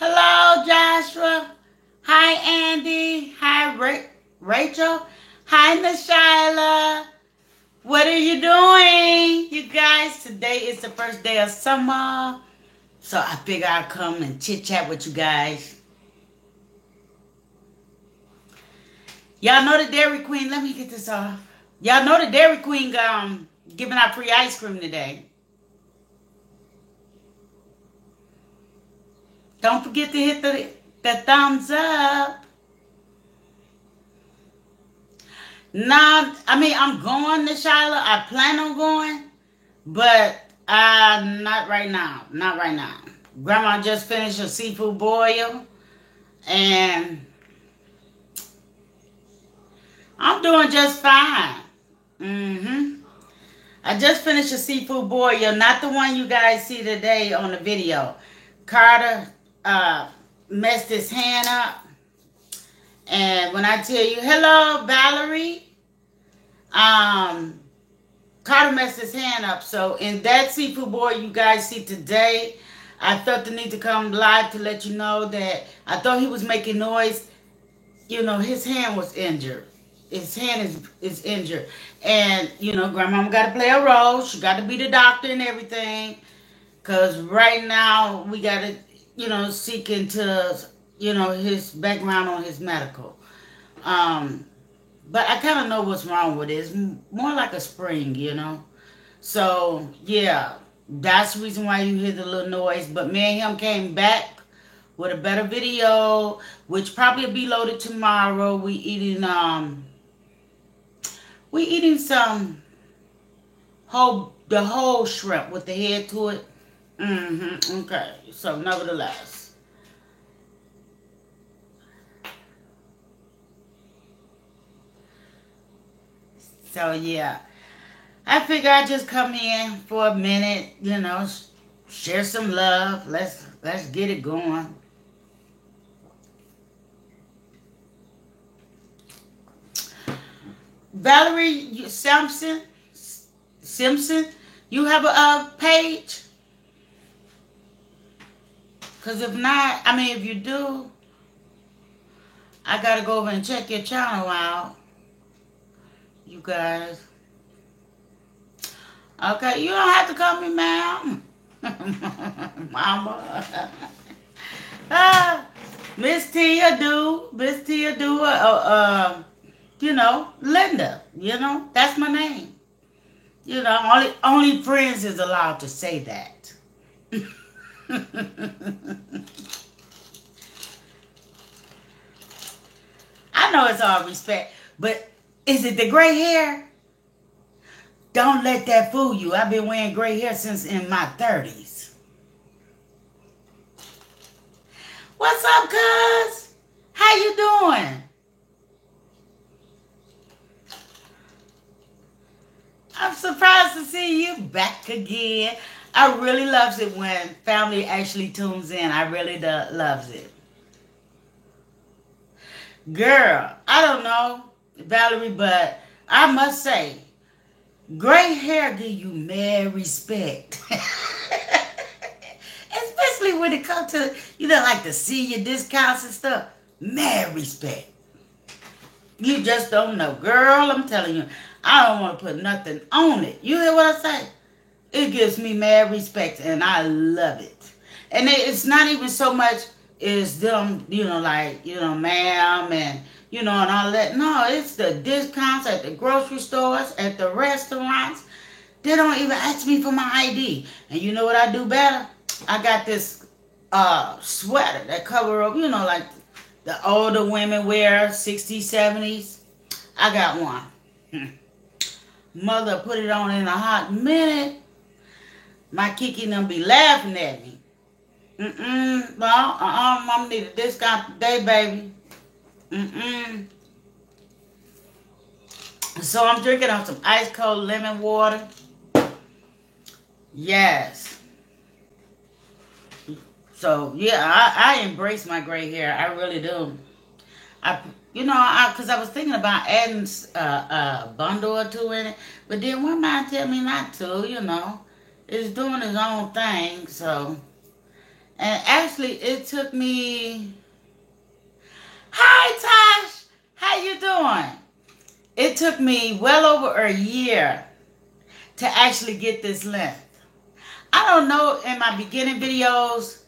Hello, Joshua. Hi, Andy. Hi, Rachel. Hi, Nashyla. What are you doing? You guys, today is the first day of summer. So I figure I'd come and chit chat with you guys. Y'all know the Dairy Queen. Let me get this off. Y'all know the Dairy Queen giving out free ice cream today. Don't forget to hit the thumbs up. Nah, I mean, I'm going to Shiloh. I plan on going, but not right now. Not right now. Grandma just finished a seafood boil, and I'm doing just fine. I just finished a seafood boil, not the one you guys see today on the video. Carter messed his hand up, and when I tell you, hello, Valerie, Carter messed his hand up. So in that seafood boil you guys see today, I felt the need to come live to let you know that I thought he was making noise. You know, his hand was injured. His hand is injured. And, you know, Grandmama got to play a role. She got to be the doctor and everything. Because right now we got to, you know, seek into, you know, his background on his medical. But I kind of know what's wrong with it. It's more like a spring, you know. So, yeah, that's the reason why you hear the little noise. But me and him came back with a better video, which probably will be loaded tomorrow. We eating some whole shrimp with the head to it. Okay. So nevertheless. So yeah. I figure I'd just come in for a minute, you know, share some love. Let's get it going. Valerie Simpson, you have a page? Because if not, I mean, if you do, I got to go over and check your channel out, you guys. Okay, you don't have to call me ma'am. Mama. Miss Tia do. You know, Linda. You know, that's my name. You know, only friends is allowed to say that. I know it's all respect, but is it the gray hair? Don't let that fool you. I've been wearing gray hair since in my 30s. What's up, cuz? How you doing? I'm surprised to see you back again. I really loves it when family actually tunes in. I really loves it. Girl, I don't know, Valerie, but I must say, gray hair give you mad respect. Especially when it comes to, you know, like the senior discounts and stuff. Mad respect. You just don't know. Girl, I'm telling you, I don't want to put nothing on it. You hear what I say? It gives me mad respect, and I love it. And it's not even so much as them, you know, like, you know, ma'am, and, you know, and all that. No, it's the discounts at the grocery stores, at the restaurants. They don't even ask me for my ID. And you know what I do better? I got this sweater that cover up, you know, like the older women wear, 60s, 70s. I got one. Mother put it on in a hot minute. My Kiki and them be laughing at me. Well, Mama need a discount today, baby. So I'm drinking on some ice cold lemon water. Yes. So yeah, I embrace my gray hair. I really do. Because I was thinking about adding a bundle or two in it, but then one mind tell me not to. It's doing its own thing. So, and actually, it took me. Hi, Tosh. How you doing? It took me well over a year to actually get this length. I don't know in my beginning videos.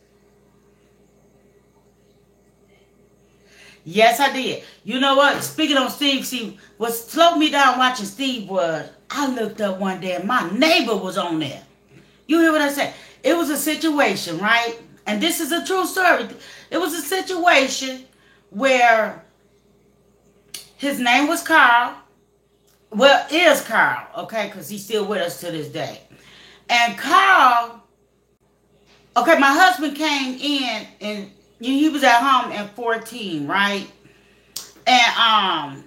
Yes, I did. You know what? Speaking on Steve, see, what slowed me down watching Steve was I looked up one day and my neighbor was on there. You hear what I say? It was a situation, right? And this is a true story. It was a situation where his name was Carl. Well, is Carl, okay? Because he's still with us to this day. And Carl, okay, my husband came in and he was at home at 14, right? And,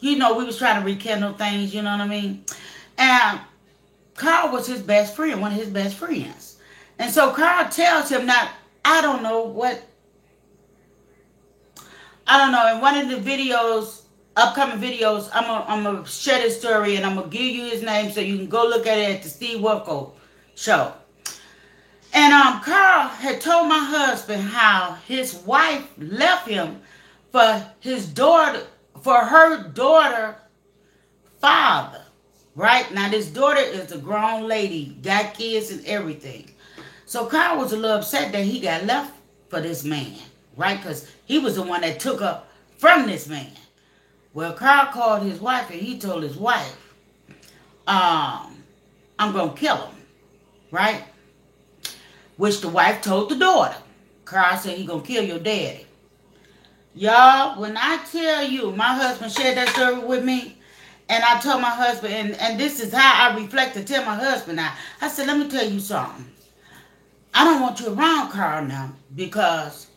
we was trying to rekindle things, you know what I mean? And Carl was his best friend, one of his best friends. And so Carl tells him, now, I don't know, in one of the videos, upcoming videos, I'm going to share this story and I'm going to give you his name so you can go look at it at the Steve Wilco show. And Carl had told my husband how his wife left him for her daughter father. Right? Now this daughter is a grown lady, got kids and everything. So Carl was a little upset that he got left for this man. Right? Because he was the one that took her from this man. Well, Carl called his wife and he told his wife, I'm going to kill him. Right? Which the wife told the daughter. Carl said he gonna kill your daddy. Y'all, when I tell you, my husband shared that story with me, and I told my husband, and this is how I reflect to tell my husband now. I said, let me tell you something. I don't want you around Carl now because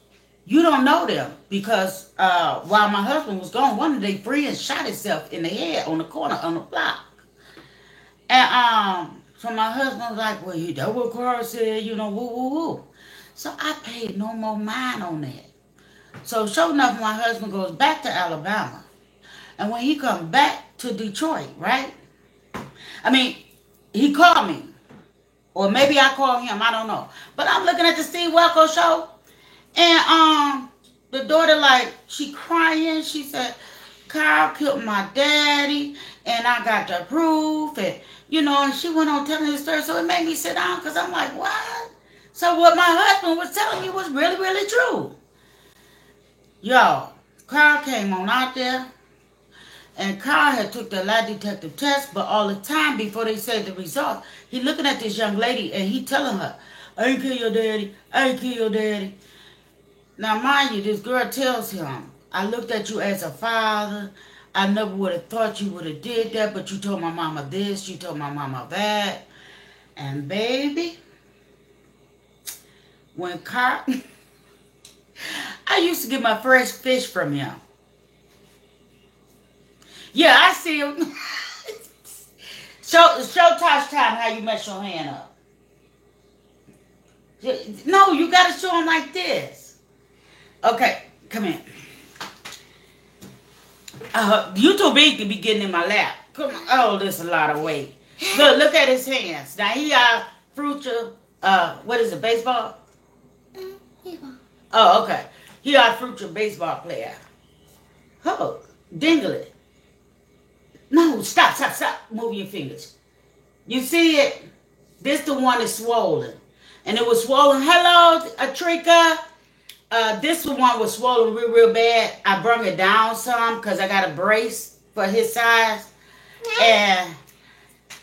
you don't know them. Because while my husband was gone, one of their friends shot himself in the head on the corner on the block. And so my husband was like, well, that's what Carl said, woo. So I paid no more mind on that. So sure enough, my husband goes back to Alabama. And when he comes back to Detroit, right? I mean, he called me. Or maybe I called him, I don't know. But I'm looking at the Steve Wilco show. And the daughter, she crying. She said, Carl killed my daddy. And I got the proof. And and she went on telling his story, so it made me sit down because I'm like, what? So what my husband was telling me was really, really true. Y'all, Carl came on out there, and Carl had took the lie detective test, but all the time before they said the result, he looking at this young lady, and he telling her, I ain't kill your daddy, I ain't kill your daddy. Now, mind you, this girl tells him, I looked at you as a father, I never would have thought you would have did that, but you told my mama this, you told my mama that. And baby, when Carl, I used to get my fresh fish from him. Yeah, I see him. Show Tosh time how you mess your hand up. No, you got to show him like this. Okay, come in. You too big to be getting in my lap. Come on. Oh, there's a lot of weight. Look at his hands. Now he Fruiter, what is it, baseball? Baseball. Oh, okay. He Fruiter baseball player. Oh, dingle it. No, stop. Move your fingers. You see it? This the one that's swollen. And it was swollen. Hello, Atrika. This one was swollen real bad. I brung it down some because I got a brace for his size. And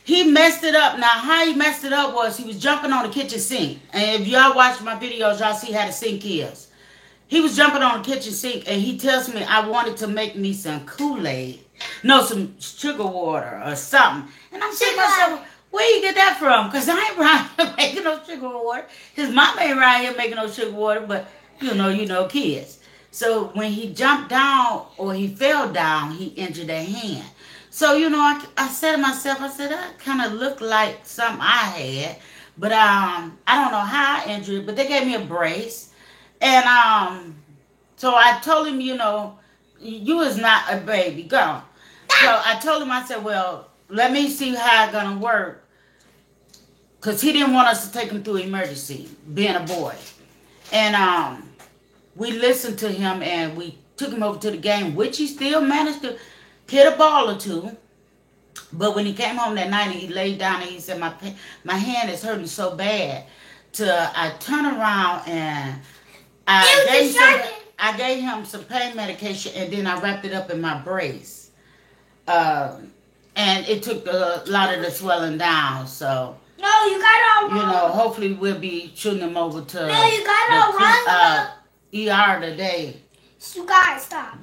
he messed it up. Now, how he messed it up was he was jumping on the kitchen sink. And if y'all watch my videos, y'all see how the sink is. He was jumping on the kitchen sink and he tells me I wanted to make me some Kool-Aid. No, some sugar water or something. And I'm saying to myself, Where you get that from? Because I ain't around here making no sugar water. His mom ain't around here making no sugar water, but you know, kids. So when he jumped down or he fell down, he injured that hand. So, you know, I said to myself, I said, that kind of looked like something I had. But I don't know how I injured it, but they gave me a brace. And so I told him, you know, you is not a baby girl. So I told him, I said, well, let me see how it's going to work. Because he didn't want us to take him through emergency, being a boy. And we listened to him and we took him over to the game, which he still managed to hit a ball or two. But when he came home that night and he laid down and he said, my hand is hurting so bad. I turned around and I gave him some pain medication and then I wrapped it up in my brace. And it took a lot of the swelling down. So, no, you got it all wrong. You know, hopefully we'll be shooting him over to no, you got it all wrong. ER today. You guys, stop.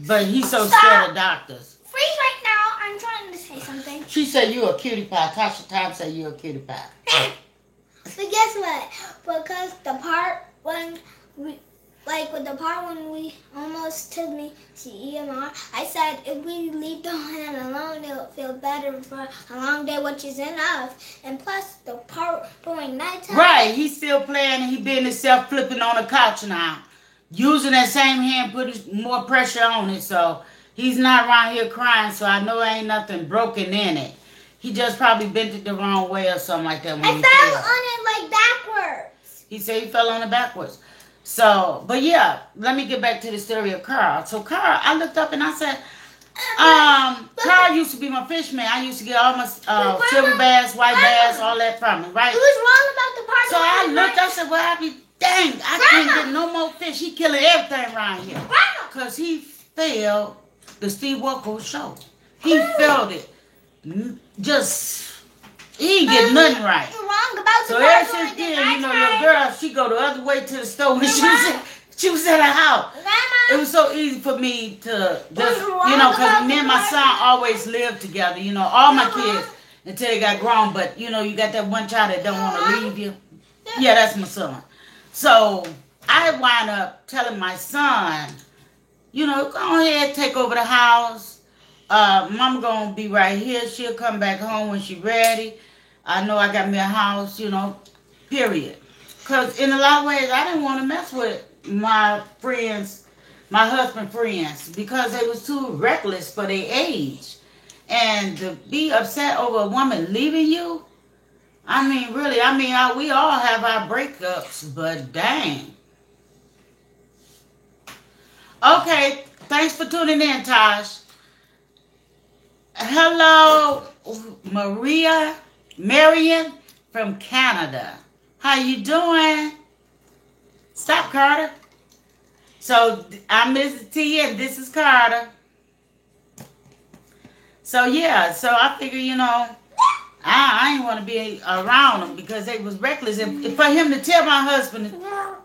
But he's so scared of doctors. Freeze right now. I'm trying to say something. She said you a cutie pie. Tasha Time said you a cutie pie. But guess what? Because the part when we, like with the part when we almost took me to EMR, I said if we leave the hand alone, it'll feel better for a long day, which is enough. And plus, the part during nighttime. Right, he's still playing and he being himself flipping on the couch now. Using that same hand, putting more pressure on it. So he's not around here crying, so I know ain't nothing broken in it. He just probably bent it the wrong way or something like that. When I fell on it like backwards. He said he fell on it backwards. So, but yeah, let me get back to the story of Carl. So Carl, I looked up and I said, Carl used to be my fish man. I used to get all my silver bass, white bass, all that from him, right? Who's wrong about the part? So I looked, I said, well, I be dang, I can't get no more fish. He killing everything around here. Because he failed the Steve Wilkos show. He failed it. Just, he ain't get nothing right. You're wrong about so ever since then, you know, your girl, she go the other way to the store when she was at her house. It was so easy for me to just, you know, because me and my son always lived together, you know, all my kids until they got grown. But, you know, you got that one child that don't want to leave you. Yeah, that's my son. So I wind up telling my son, you know, go ahead, take over the house. Mama gonna be right here. She'll come back home when she ready. I know I got me a house, you know, period. Because in a lot of ways, I didn't want to mess with my friends, my husband friends, because they was too reckless for their age. And to be upset over a woman leaving you, I mean, really, we all have our breakups, but dang. Okay, thanks for tuning in, Tosh. Hello, Marion from Canada. How you doing? Stop, Carter. So, I'm Mrs. T and this is Carter. So, yeah, so I figure, you know, I ain't want to be around them because they was reckless. And for him to tell my husband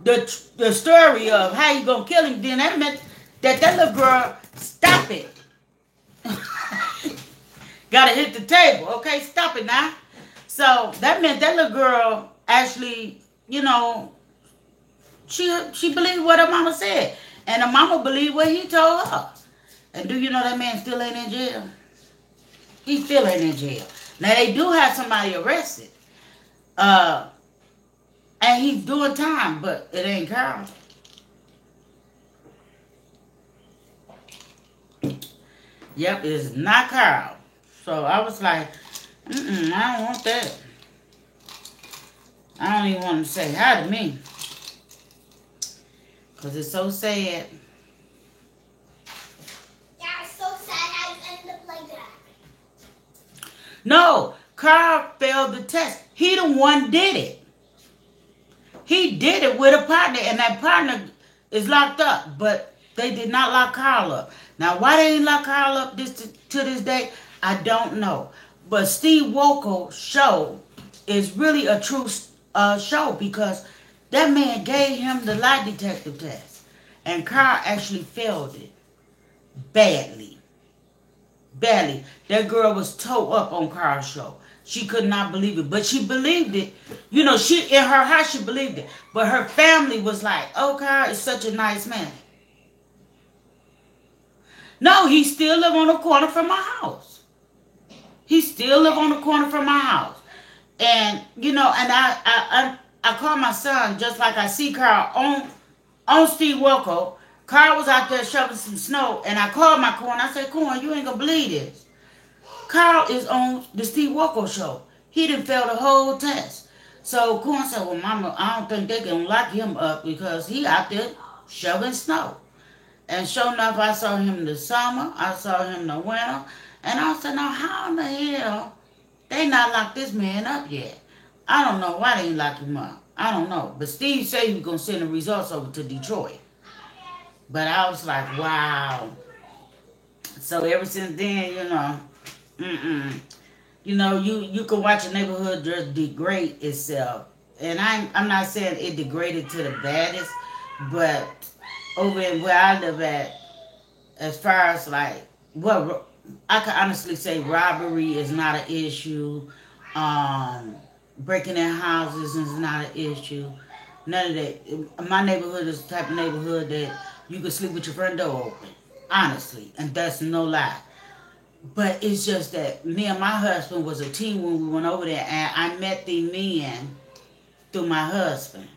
the story of how you gonna kill him, then that meant that little girl, stop it. Gotta hit the table, okay? Stop it now. So that meant that little girl actually, you know, she believed what her mama said, and her mama believed what he told her. And do you know that man still ain't in jail? He still ain't in jail. Now, they do have somebody arrested. And he's doing time, but it ain't Carl. Yep, it's not Carl. So I was like, I don't want that. I don't even want him to say hi to me. Because it's so sad. Yeah, it's so sad how you ended up like that. No, Carl failed the test. He the one did it. He did it with a partner, and that partner is locked up. But they did not lock Carl up. Now, why they didn't lock Carl up to this day, I don't know. But Steve Wilkos' show is really a true show because that man gave him the lie detector test. And Carl actually failed it. Badly. That girl was towed up on Carl's show. She could not believe it, but she believed it. You know, she in her heart she believed it, but her family was like, "Oh, God is such a nice man." No, he still live on the corner from my house. He still live on the corner from my house, and you know, and I call my son just like I see Carl on Steve Wilco. Carl was out there shoveling some snow, and I called my corn. I said, "Corn, you ain't gonna believe this. Carl is on the Steve Wilco show. He didn't fail the whole test." So Corn said, "Well, Mama, I don't think they can lock him up because he out there shoveling snow." And sure enough, I saw him in the summer. I saw him in the winter. And I said, "Now, how in the hell they not locked this man up yet?" I don't know why they ain't lock him up. I don't know. But Steve said he was going to send the results over to Detroit. But I was like, wow. So ever since then, you know, you know, you can watch a neighborhood just degrade itself. And I'm not saying it degraded to the baddest, but over in where I live at, as far as like, well, I can honestly say robbery is not an issue. Breaking in houses is not an issue. None of that. My neighborhood is the type of neighborhood that you can sleep with your front door open. Honestly. And that's no lie. But it's just that me and my husband was a team when we went over there, and I met the men through my husband.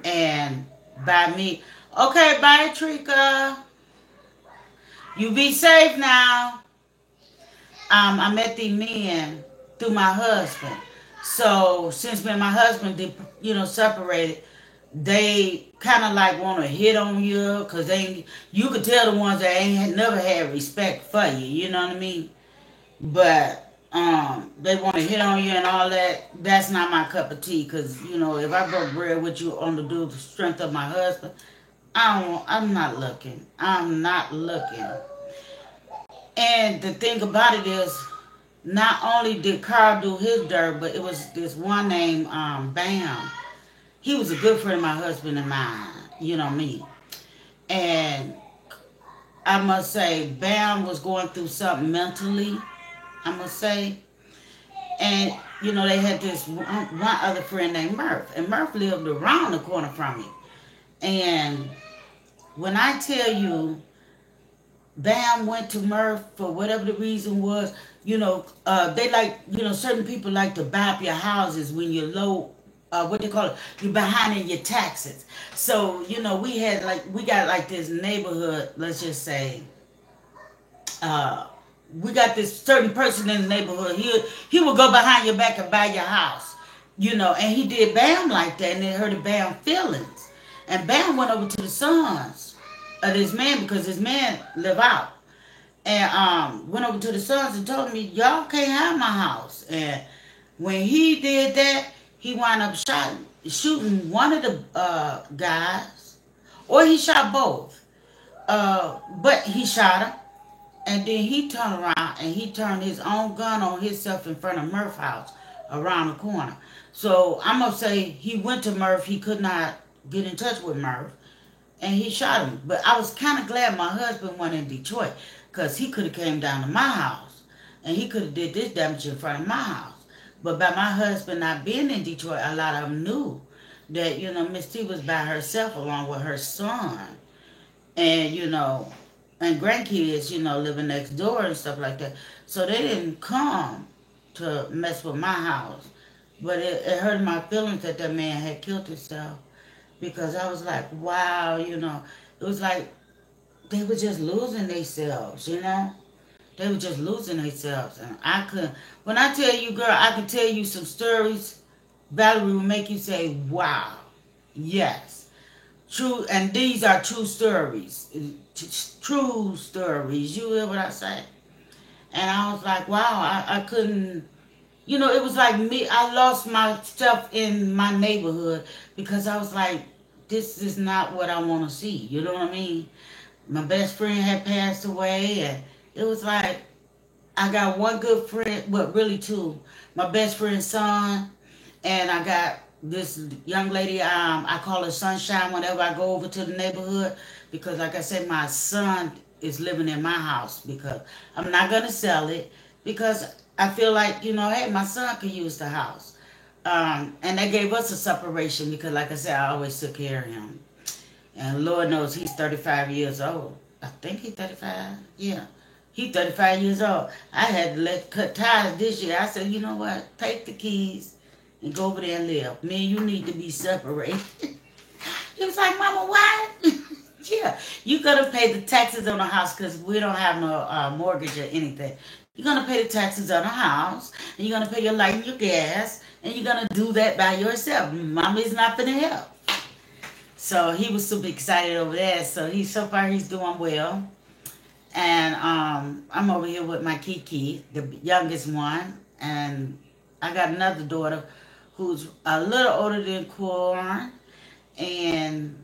And by me, okay, bye, Trika. You be safe now. I met the men through my husband. So since me and my husband did, you know, separated, they kind of like want to hit on you because you could tell the ones that ain't never had respect for you. You know what I mean? But they want to hit on you and all that. That's not my cup of tea because you know if I broke bread with you on the strength of my husband, I'm not looking. I'm not looking. And the thing about it is, not only did Carl do his dirt, but it was this one named Bam. He was a good friend of my husband and mine, you know me. And I must say, Bam was going through something mentally, I must say. And, you know, they had this one other friend named Murph. And Murph lived around the corner from me. And when I tell you, Bam went to Murph for whatever the reason was. You know, they like, you know, certain people like to buy up your houses when you're low, what they call it, you're behind in your taxes. So, you know, we got like this neighborhood, let's just say, we got this certain person in the neighborhood. He would go behind your back and buy your house, you know, and he did Bam like that, and it hurt Bam feelings. And Bam went over to the sons of this man because his man live out. And went over to the sons and told me, y'all can't have my house. And when he did that, he wound up shooting one of the guys, or he shot both. But he shot him, and then he turned around and he turned his own gun on himself in front of Murph's house around the corner. So I'm gonna say he went to Murph. He could not get in touch with Murph, and he shot him. But I was kind of glad my husband went in Detroit because he could have came down to my house and he could have did this damage in front of my house. But by my husband not being in Detroit, a lot of them knew that, you know, Miss T was by herself along with her son. And, you know, and grandkids, you know, living next door and stuff like that. So they didn't come to mess with my house. But it hurt my feelings that that man had killed himself. Because I was like, wow, you know, it was like they were just losing themselves, you know? They were just losing themselves. And I couldn't, when I tell you, girl, I can tell you some stories, Valerie will make you say, wow, yes. True, and these are true stories. True stories. You hear what I say? And I was like, wow, I couldn't, you know, it was like me, I lost myself in my neighborhood because I was like, this is not what I want to see. You know what I mean? My best friend had passed away, and it was like, I got one good friend, well, really two. My best friend's son, and I got this young lady, I call her Sunshine whenever I go over to the neighborhood, because like I said, my son is living in my house because I'm not going to sell it because I feel like, hey, my son could use the house. And they gave us a separation because, like I said, I always took care of him. And Lord knows he's 35 years old. I think he's 35. Yeah. He's 35 years old. I had to cut ties this year. I said, you know what? Take the keys and go over there and live. Me and you need to be separated. He was like, Mama, what? Yeah. You're going to pay the taxes on the house because we don't have no mortgage or anything. You're going to pay the taxes on the house. And you're going to pay your light and your gas. And you're going to do that by yourself. Mama is not going to help. So he was super excited over there. So far he's doing well. And I'm over here with my Kiki, the youngest one. And I got another daughter who's a little older than Corn. And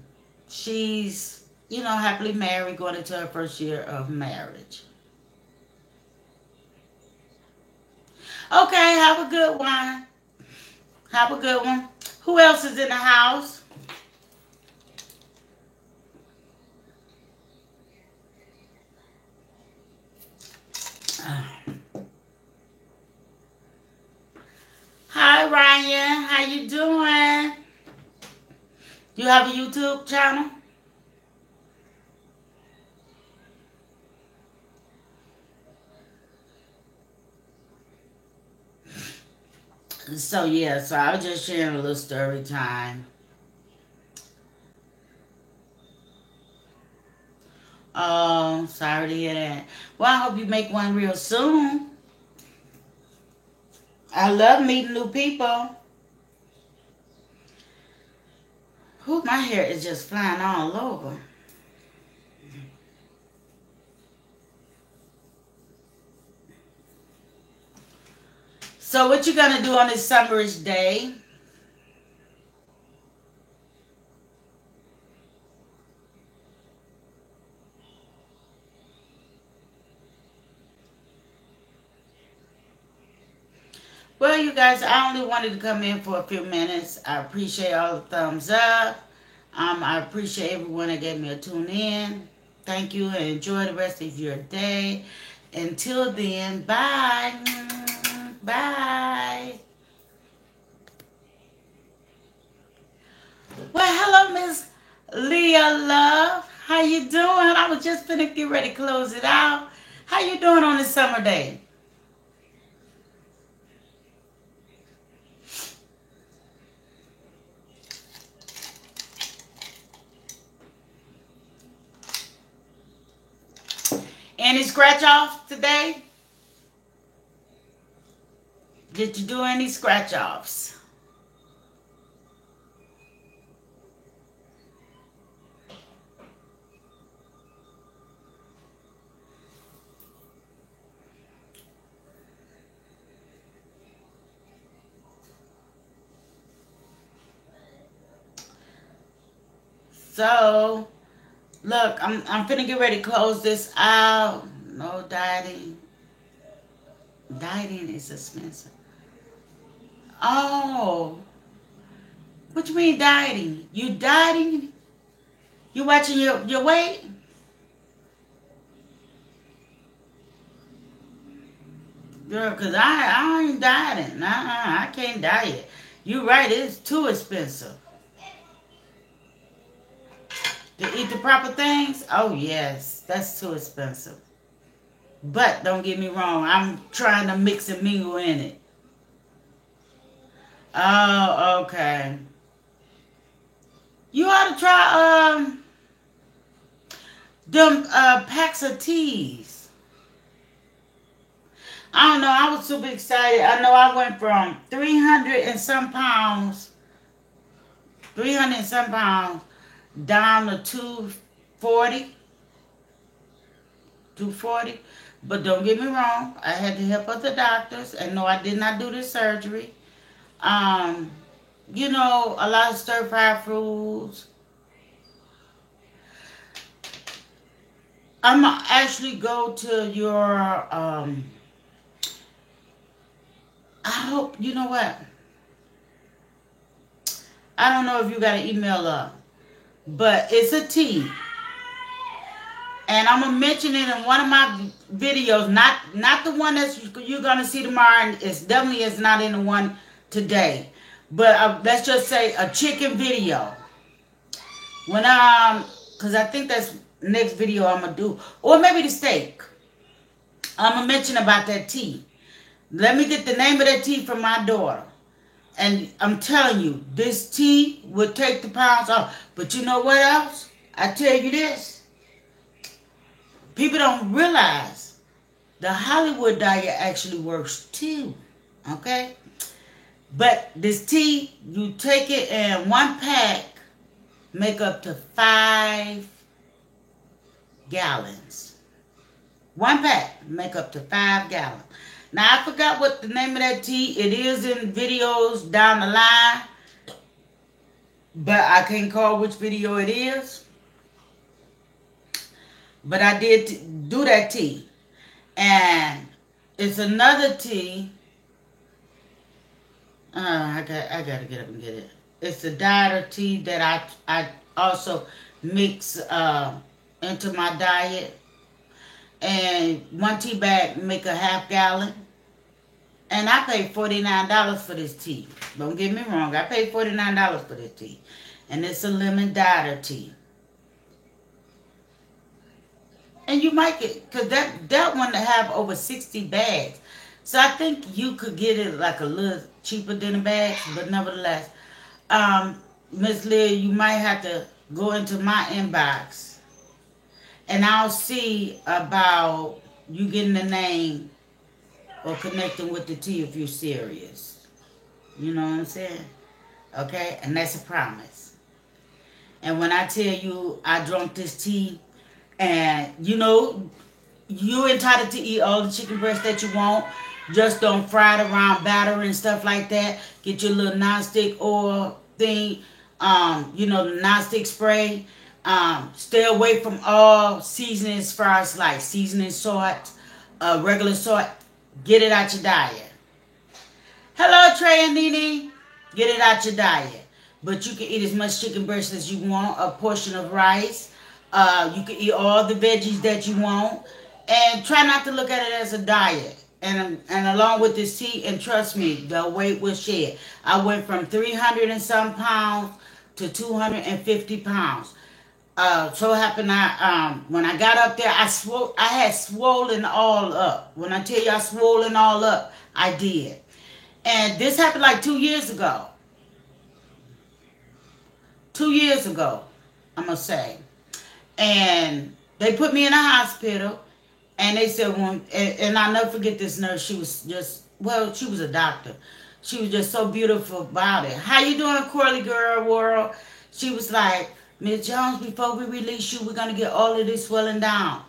she's, happily married, going into her first year of marriage. Okay, have a good one. Have a good one. Who else is in the house? Hi, Ryan. How you doing? You have a YouTube channel? So I was just sharing a little story time. Oh, sorry to hear that. Well, I hope you make one real soon. I love meeting new people. Whew, my hair is just flying all over. So what you gonna do on this summerish day? Well, you guys, I only wanted to come in for a few minutes. I appreciate all the thumbs up. I appreciate everyone that gave me a tune in. Thank you and enjoy the rest of your day. Until then, bye. Bye. Well, hello, Miss Leah Love. How you doing? I was just finna get ready to close it out. How you doing on this summer day? Any scratch offs today? Did you do any scratch offs? So, look, I'm finna get ready to close this out. No dieting. Dieting is expensive. Oh, what you mean dieting? You dieting? You watching your weight? Girl, because I ain't dieting. I can't diet. You right, it's too expensive. To eat the proper things? Oh, yes. That's too expensive. But don't get me wrong. I'm trying to mix and mingle in it. Oh, okay. You ought to try them packs of teas. I don't know. I was super excited. I know I went from 300 and some pounds, down to 240. But don't get me wrong, I had the help of the doctors, and no, I did not do this surgery. A lot of stir-fried foods. I'm gonna actually go to your, I hope, you know what? I don't know if you got an email up, but it's a tea. And I'm gonna mention it in one of my videos, not the one that you're gonna see tomorrow, and it definitely is not in the one today. But let's just say a chicken video. When cause I think that's next video I'm gonna do, or maybe the steak. I'm gonna mention about that tea. Let me get the name of that tea from my daughter. And I'm telling you, this tea would take the pounds off. But you know what else? I tell you this. People don't realize the Hollywood diet actually works too. Okay? But this tea, you take it and one pack make up to 5 gallons. One pack make up to 5 gallons. Now, I forgot what the name of that tea. It is in videos down the line. But I can't call which video it is. But I did do that tea. And it's another tea. I got to get up and get it. It's a diet tea that I also mix into my diet. And one tea bag make a half gallon. And I paid $49 for this tea. Don't get me wrong. I paid $49 for this tea. And it's a lemon diner tea. And you might get, because that one have over 60 bags. So I think you could get it like a little cheaper than the bags. But nevertheless, Miss Leah, you might have to go into my inbox. And I'll see about you getting the name or connecting with the tea if you're serious. You know what I'm saying? Okay? And that's a promise. And when I tell you I drank this tea, and you know, you're entitled to eat all the chicken breast that you want. Just don't fry it around batter and stuff like that. Get your little nonstick oil thing, you know, the nonstick spray. Stay away from all seasoning as far as like seasoning salt, regular salt. Get it out your diet. Hello, Trey and Nene. Get it out your diet. But you can eat as much chicken breast as you want, a portion of rice. You can eat all the veggies that you want. And try not to look at it as a diet. And along with this tea, and trust me, the weight will shed. I went from 300 and some pounds to 250 pounds. So happened when I got up there, I had swollen all up. When I tell you I swollen all up, I did. And this happened like 2 years ago. 2 years ago, I'm going to say. And they put me in a hospital. And they said, and I'll never forget this nurse. She was just, well, she was a doctor. She was just so beautiful about it. How you doing, Corley girl world? She was like, Ms. Jones, before we release you, we're going to get all of this swelling down.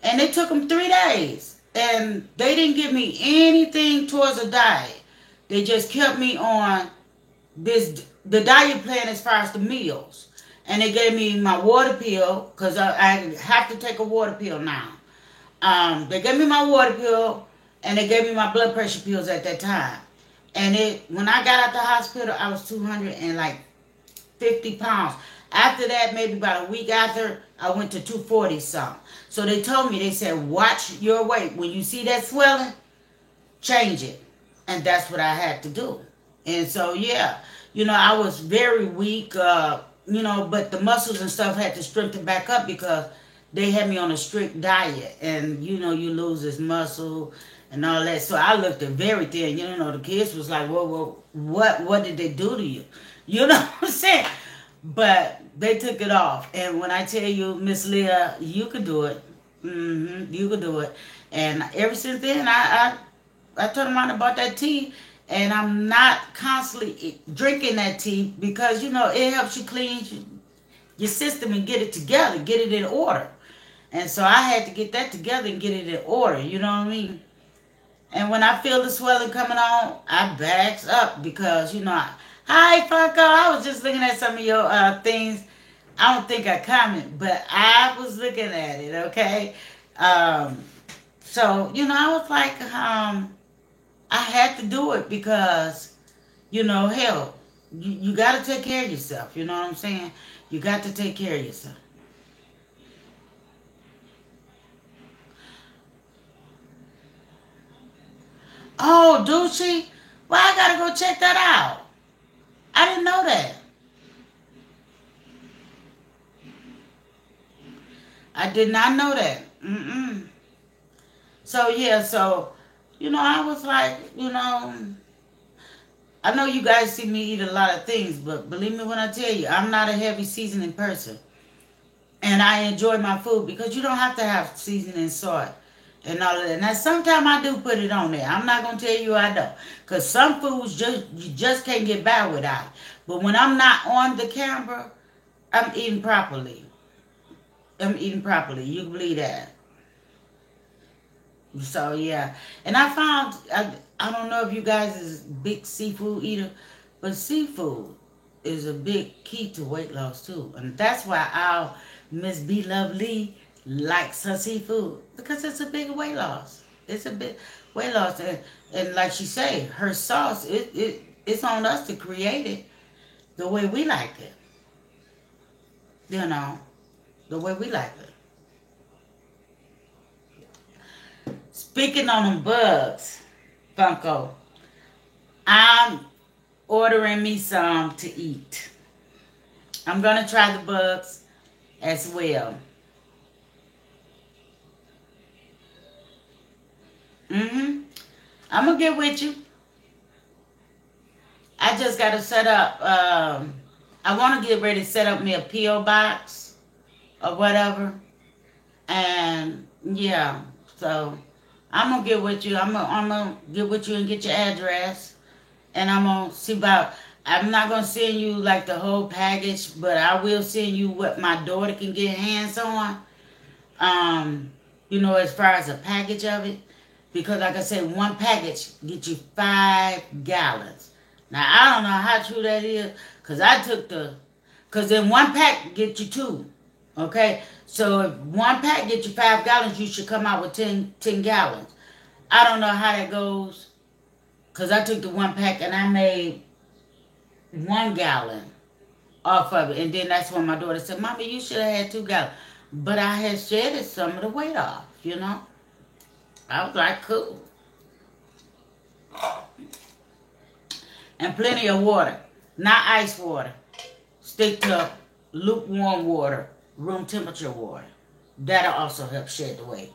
And it took them 3 days. And they didn't give me anything towards a diet. They just kept me on the diet plan as far as the meals. And they gave me my water pill, because I have to take a water pill now. They gave me my water pill, and they gave me my blood pressure pills at that time. And when I got out the hospital, I was 250 pounds. After that, maybe about a week after, I went to 240 something. So they told me, they said, watch your weight. When you see that swelling, change it. And that's what I had to do. And so, yeah, you know, I was very weak, you know, but the muscles and stuff had to strengthen back up because they had me on a strict diet. And, you know, you lose this muscle and all that. So I looked very thin. You know, the kids was like, well, what did they do to you? You know what I'm saying? But they took it off. And when I tell you, Miss Leah, you could do it. You could do it. And ever since then, I turned around and bought that tea. And I'm not constantly drinking that tea because, you know, it helps you clean your system and get it together, get it in order. And so I had to get that together and get it in order. You know what I mean? And when I feel the swelling coming on, I backs up because, you know, hi, Funko. I was just looking at some of your things. I don't think I comment, but I was looking at it, okay? So, you know, I was like, I had to do it because, you know, hell, you got to take care of yourself. You know what I'm saying? You got to take care of yourself. Oh, do she? Well, I gotta go check that out. I didn't know that. I did not know that. Mm-mm. So, yeah, so, I was like, I know you guys see me eat a lot of things, but believe me when I tell you, I'm not a heavy seasoning person. And I enjoy my food because you don't have to have seasoning salt and all of that. Now, sometimes I do put it on there. I'm not going to tell you I don't. Because some foods, you just can't get by without it. But when I'm not on the camera, I'm eating properly. I'm eating properly. You can believe that. So, yeah. And I found, I don't know if you guys is big seafood eater, but seafood is a big key to weight loss, too. And that's why our Miss B Lovely likes her seafood. Because it's a big weight loss. It's a big weight loss. And like she say, her sauce, it's on us to create it the way we like it. The way we like it. Speaking on them bugs, Funko, I'm ordering me some to eat. I'm going to try the bugs as well. I'm going to get with you. I just got to set up, I want to get ready to set up me a P.O. box or whatever. And, yeah, so I'm going to get with you. I'm gonna get with you and get your address. And I'm going to see about, I'm not going to send you like the whole package, but I will send you what my daughter can get hands on. As far as a package of it. Because like I said, one package get you 5 gallons. Now, I don't know how true that is. Because then one pack get you 2. Okay? So if one pack get you 5 gallons, you should come out with 10 gallons. I don't know how that goes. Because I took the one pack and I made 1 gallon off of it. And then that's when my daughter said, Mommy, you should have had 2 gallons. But I had shedded some of the weight off, I was like, cool. And plenty of water. Not ice water. Stick to lukewarm water. Room temperature water. That'll also help shed the weight.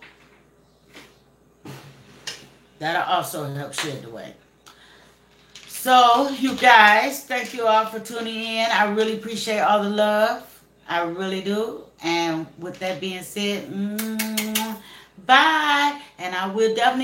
So, you guys, thank you all for tuning in. I really appreciate all the love. I really do. And with that being said, bye. And I will definitely